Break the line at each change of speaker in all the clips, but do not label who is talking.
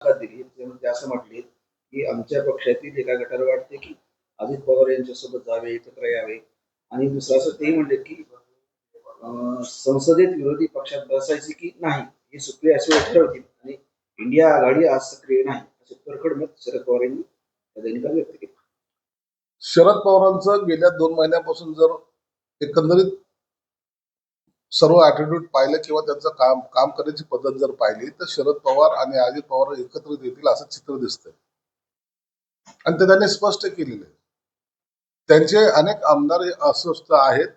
दिली त्यामध्ये ते असं म्हटले की आमच्या पक्षातील एका गटाला वाटते की अजित पवार यांच्यासोबत जावे, एकत्र यावे. आणि दुसरं असं तेही म्हणले की संसदेत विरोधी पक्षात बसायचे की नाही हे सुप्रिया सुळे ठरवतील आणि इंडिया आघाडी आज सक्रिय नाही असे परखड मत शरद पवार यांनी त्या दैनिकात व्यक्त केले.
शरद पवारांचं गेल्या 2 महिन्यापासून जर एकंदरीत सर्व ऍटिट्यूड पाहिलं किंवा त्यांचं काम करण्याची पद्धत जर पाहिली तर शरद पवार आणि अजित पवार एकत्र येतील असं चित्र दिसतंय. आणि ते त्यांनी स्पष्ट केलेलं आहे. त्यांचे अनेक आमदार अस्वस्थ आहेत,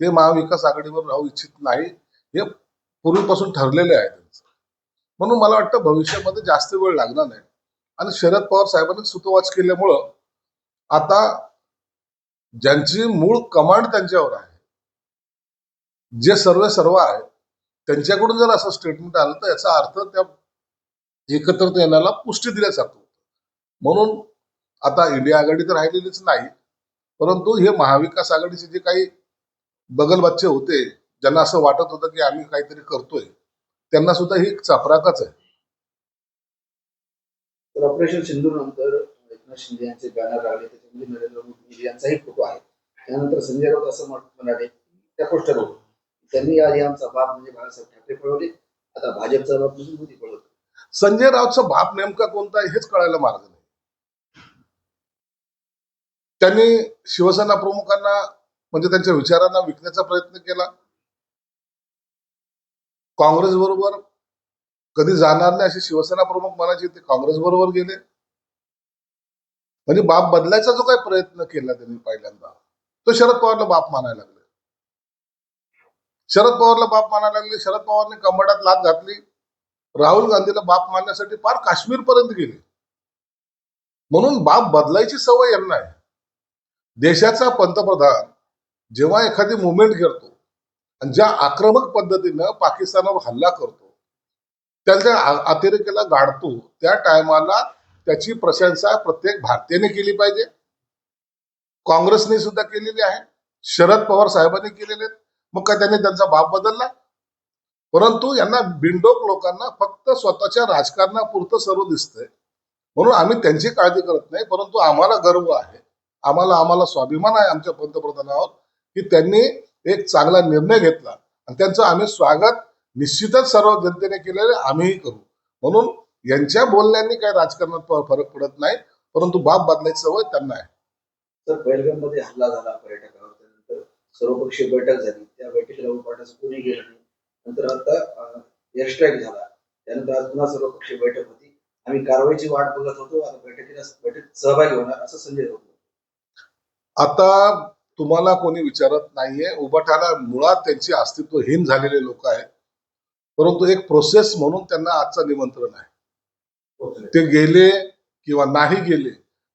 ते महाविकास आघाडीवर राहू इच्छित नाही, हे पूर्वीपासून ठरलेले आहे त्यांचं. म्हणून मला वाटतं भविष्यामध्ये जास्त वेळ लागणार नाही. आणि शरद पवार साहेबांनी सुतोवाच केल्यामुळं आता ज्यांची मूळ कमांड त्यांच्यावर आहे, जे सर्व आहेत, त्यांच्याकडून जर असं स्टेटमेंट आलं तर याचा अर्थ त्या एकत्रित येण्याला पुष्टी दिल्यासारखं होतं. म्हणून आता इंडिया आघाडी तर राहिलेलीच नाही, परंतु हे महाविकास आघाडीचे जे काही बगलबच्चे होते, ज्यांना असं वाटत होतं की आम्ही काहीतरी करतोय, त्यांना सुद्धा ही चपराकच आहे.
तर ऑपरेशन सिंधूर नंतर एकनाथ शिंदे यांचे बॅनर लागले, त्याच्यामध्ये नरेंद्र मोदी यांचाही फोटो आहे. त्यानंतर संजय राऊत असं म्हणाले त्या पोस्टरवर त्यांनी आधी आमचा बाप म्हणजे बाळासाहेब ठाकरे पळवले, आता भाजपचा बाप म्हणजे मोदी पळवतो.
संजय राऊतचा बाप नेमका कोणता आहे हेच कळायला मार्ग नाही. त्यांनी शिवसेना प्रमुखांना म्हणजे त्यांच्या विचारांना विकण्याचा प्रयत्न केला. काँग्रेस बरोबर कधी जाणार नाही असे शिवसेना प्रमुख म्हणायचे, ते काँग्रेस बरोबर गेले. म्हणजे बाप बदलायचा जो काही प्रयत्न केला त्यांनी पहिल्यांदा, तो शरद पवारला बाप मानायला लागले. शरद पवारने कंबरडात लाथ घातली. राहुल गांधीला बाप मानण्यासाठी फार काश्मीर पर्यंत गेले. म्हणून बाप बदलायची सवय यांना आहे. देशाचा पंतप्रधान जेव्हा एखादी मुवमेंट करतो आणि ज्या आक्रमक पद्धतीनं पाकिस्तानावर हल्ला करतो, त्याच्या अतिरेकाला गाडतो, त्या टायमाला त्याची प्रशंसा प्रत्येक भारतीयाने केली पाहिजे. काँग्रेसने सुद्धा केलेली आहे, शरद पवार साहेबांनी केलेले. मग काय त्यांनी त्यांचा बाप बदलला? परंतु यांना बिनडोक लोकांना फक्त स्वतःच्या राजकारणापुरतं सर्व दिसतंय. म्हणून आम्ही त्यांची काळजी करत नाही, परंतु आम्हाला गर्व आहे, आम्हाला स्वाभिमान आहे आमच्या पंतप्रधानावर की त्यांनी एक चांगला निर्णय घेतला आणि त्यांचं आम्ही स्वागत निश्चितच सर्व जनतेने केलेले आम्हीही करू. म्हणून यांच्या बोलण्याने काही राजकारणात फरक पडत नाही, परंतु बाप बदलायची सवय त्यांना आहे.
तर पहलगाममध्ये हल्ला झाला पर्यटकावर, त्यानंतर सर्वपक्षीय बैठक झाली, त्या बैठकीला उपाटाचं कोणी गेलं नाही. नंतर आता एअर स्ट्राईक झाला, त्यानंतर आज पुन्हा सर्वपक्षीय बैठक होती. आम्ही कारवाईची वाट बघत होतो, आता बैठकीत सहभागी होणार असं संजय राऊत.
आता तुम्हाला कोणी विचारत नाहीये, उभाटाला मुळात त्यांची अस्तित्वहीन झालेले लोक आहेत. परंतु एक प्रोसेस म्हणून त्यांना आजचं निमंत्रण आहे. ते गेले किंवा नाही गेले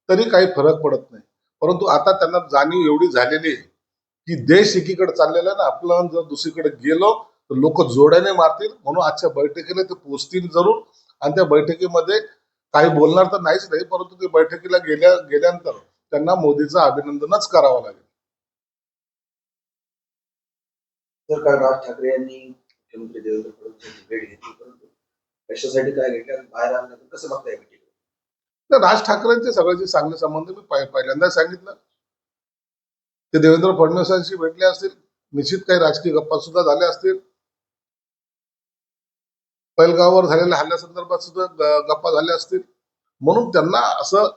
तरी काही फरक पडत नाही. परंतु आता त्यांना जाणीव एवढी झालेली आहे की देश एकीकडे चाललेला आहे ना, आपलं जर दुसरीकडे गेलो तर लोक जोड्याने मारतील. म्हणून आजच्या बैठकीला ते पोचतील जरूर. आणि त्या बैठकीमध्ये काही बोलणार तर नाहीच नाही, परंतु ते बैठकीला गेल्यानंतर त्यांना मोदीचं अभिनंदनच करावं लागेल.
तर काल राज ठाकरे यांनी मुख्यमंत्री देवेंद्र फडणवीस यांची भेट घेतली, परंतु कशासाठी काय घेतलं बाहेर आणलं, कसं बघताय भेटी?
राज ठाकरेंचे सगळ्याचे चांगले संबंध मी पहिल्यांदा सांगितलं. ते देवेंद्र फडणवीसांशी भेटले असतील, निश्चित काही राजकीय गप्पा सुद्धा झाल्या असतील. पहलगामवर झालेल्या हल्ल्यासंदर्भात सुद्धा गप्पा झाल्या असतील. म्हणून त्यांना असं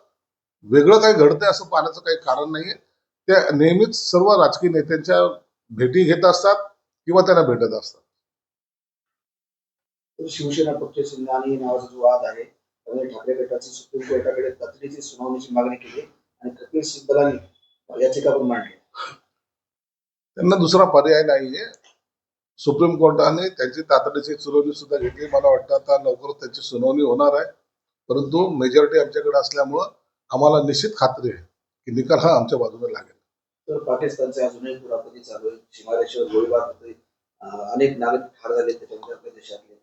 वेगळं काही घडतंय असं पाहण्याचं काही कारण नाहीये. ते नेहमीच सर्व राजकीय नेत्यांच्या भेटी घेत असतात किंवा त्यांना भेटत असतात.
शिवसेना पक्ष सिंधानी नावाचा जो वाद आहे, त्यामुळे ठाकरे गटाची सुप्रीम कोर्टाकडे तातडीची सुनावणीची मागणी केली आणि कपिल सिब्बलांनी याचिका पण मांडली.
त्यांना दुसरा पर्याय नाहीये. सुप्रीम कोर्टाने त्यांची तातडीची सुनावणी सुद्धा घेतली. मला वाटतं आता लवकरच त्यांची सुनावणी होणार आहे. परंतु मेजॉरिटी आमच्याकडे असल्यामुळं आम्हाला निश्चित खात्री आहे की निकाल हा आमच्या बाजूने लागेल.
तर पाकिस्तानचे अजूनही दुरापती चालू आहे, सीमारेषेवर गोळीबार होतोय, अनेक नागरिक ठार झाले त्याच्यामध्ये आपल्या देशातले.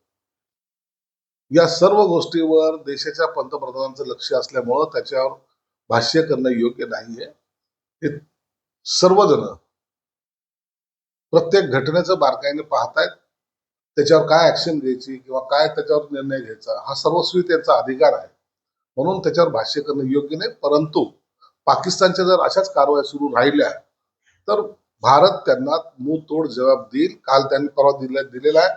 या सर्व गोष्टीवर देशाच्या पंतप्रधानांचं लक्ष असल्यामुळं त्याच्यावर भाष्य करणं योग्य नाहीये. हे सर्वजण प्रत्येक घटनेचं बारकाईने पाहतायत. त्याच्यावर काय ऍक्शन घ्यायची किंवा काय त्याच्यावर निर्णय घ्यायचा हा सर्वस्वी त्यांचा अधिकार आहे. म्हणून त्याच्यावर भाष्य करणं योग्य नाही. परंतु पाकिस्तानच्या जर अशाच कारवाया सुरू राहिल्या तर भारत त्यांना मुंह तोड जबाब देईल. काल त्यांनी परवा दिलेला आहे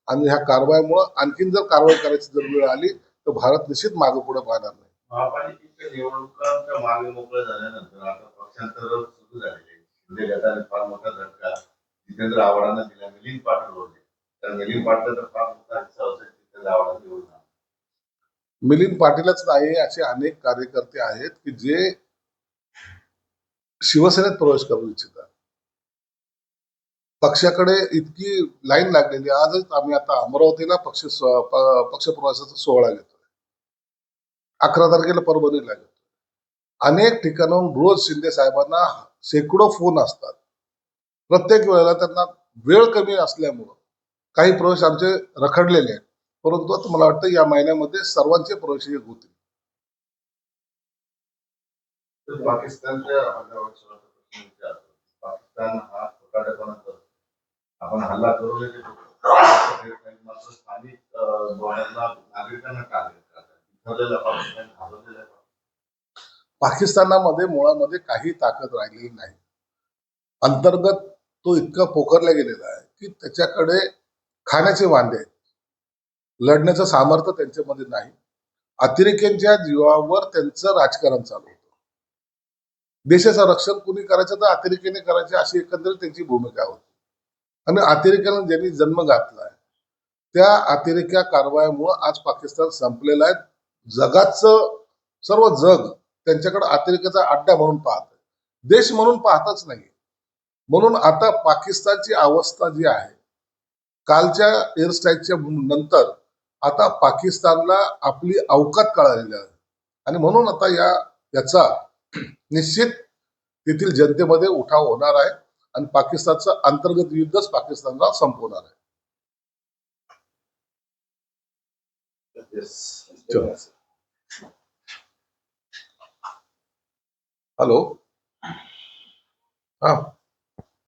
आणि ह्या कारवाईमुळे आणखीन जर कारवाई करायची जर वेळ आली तर भारत निश्चित मागे पुढे पाहणार नाही.
महापालिकेच्या निवडणुकांच्या मागे मोकळं झाल्यानंतर आता पक्षांतर सुरू झालेले आहे. शिंदे गटाने फार मोठा झटका जितेंद्र आव्हाडांना दिला. मिलिंद पाटील होते, तर मिलिंद पाटील तर फार मोठा हिस्सा होता जितेंद्र आव्हाडांना निवडून आला.
मिलिंद पाटीलच नाही, असे अनेक कार्यकर्ते आहेत की जे शिवसेनेत प्रवेश करू इच्छितात. पक्षाकडे इतकी लाईन लागलेली. आजच आम्ही आता अमरावतीला पक्षप्रवेशाचा सोहळा घेतोय. 11 तारखेला परभणीला घेतोय. अनेक ठिकाणाहून रोज शिंदे साहेबांना शेकडो फोन असतात. प्रत्येक वेळेला त्यांना वेळ कमी असल्यामुळं काही प्रवेश आमचे रखडलेले आहेत. परंतु आता मला वाटतं या महिन्यामध्ये सर्वांचे प्रवेश होतील.
तर पाकिस्तानच्या प्रश्न विचारतो. पाकिस्तान हा खोटारडेपणा करतो. आपण हल्ला करू नये मात्र स्थानिक बॉर्डरला नागरिकांना टार्गेट करतात. ठरलेला पाकिस्तान घाबरलेला आहे.
पाकिस्तानामध्ये मुळामध्ये काही ताकद राहिलेली नाही. अंतर्गत तो इतका पोखरला गेलेला आहे की त्याच्याकडे खाण्याचे वांदे आहेत. लढण्याचं सामर्थ्य त्यांच्यामध्ये नाही. अतिरेक्यांच्या जीवावर त्यांचं राजकारण चालू होतं. देशाचं रक्षण कुणी करायचं तर अतिरेक्याने करायचे अशी एकंदरीत त्यांची भूमिका होती. आणि अतिरेक्यानं ज्यांनी जन्म घातलाय त्या अतिरेक्या कारवायामुळे आज पाकिस्तान संपलेला आहे. जगाचं सर्व जग त्यांच्याकडे अतिरेक्याचा अड्डा म्हणून पाहत आहे, देश म्हणून पाहतच नाही. म्हणून आता पाकिस्तानची अवस्था जी आहे, कालच्या एअर स्ट्राईकच्या नंतर आता पाकिस्तानला आपली अवकात कळालेली आहे. आणि म्हणून आता याचा निश्चित तेथील जनतेमध्ये उठाव होणार आहे आणि पाकिस्तानचं अंतर्गत युद्धच पाकिस्तानला संपवणार आहे. हॅलो, हा.